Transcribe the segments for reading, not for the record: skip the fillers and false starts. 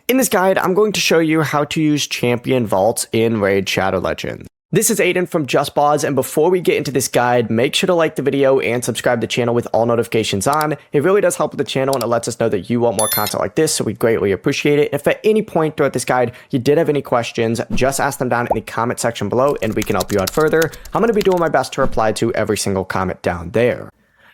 In this guide, I'm going to show you how to use champion vaults in Raid Shadow Legends. This is Aiden from JustBoz, and before we get into this guide, make sure to like the video and subscribe to the channel with all notifications on. It really does help with the channel and it lets us know that you want more content like this, so we greatly appreciate it. If at any point throughout this guide you did have any questions, just ask them down in the comment section below and we can help you out further. I'm going to be doing my best to reply to every single comment down there.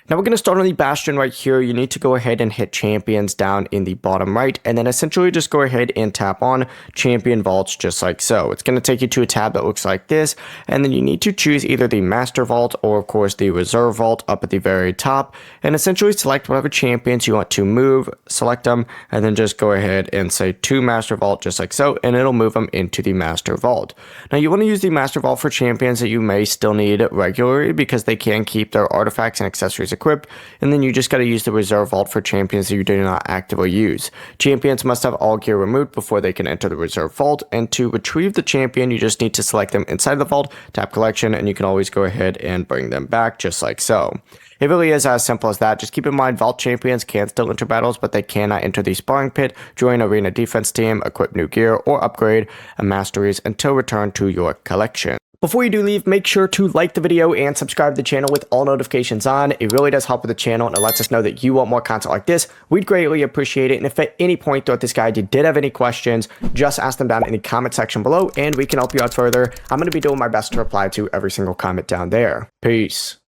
Now we're going to start on the Bastion right here. You need to go ahead and hit champions down in the bottom right, and then essentially just go ahead and tap on champion vaults just like so. It's going to take you to a tab that looks like this, and then you need to choose either the master vault or of course the reserve vault up at the very top, and essentially select whatever champions you want to move, select them, and then just go ahead and say to master vault just like so, and it'll move them into the master vault. Now you want to use the master vault for champions that you may still need regularly because they can keep their artifacts and accessories equipped, and then you just got to use the reserve vault for champions that you do not actively use. Champions must have all gear removed before they can enter the reserve vault, and to retrieve the champion you just need to select them inside the vault, tap collection, and you can always go ahead and bring them back just like so. It really is as simple as that. Just keep in mind vault champions can still enter battles, but they cannot enter the sparring pit, join arena defense team, equip new gear, or upgrade masteries until returned to your collection. Before you do leave, make sure to like the video and subscribe to the channel with all notifications on. It really does help with the channel and it lets us know that you want more content like this. We'd greatly appreciate it. And if at any point throughout this guide you did have any questions, just ask them down in the comment section below and we can help you out further. I'm going to be doing my best to reply to every single comment down there. Peace.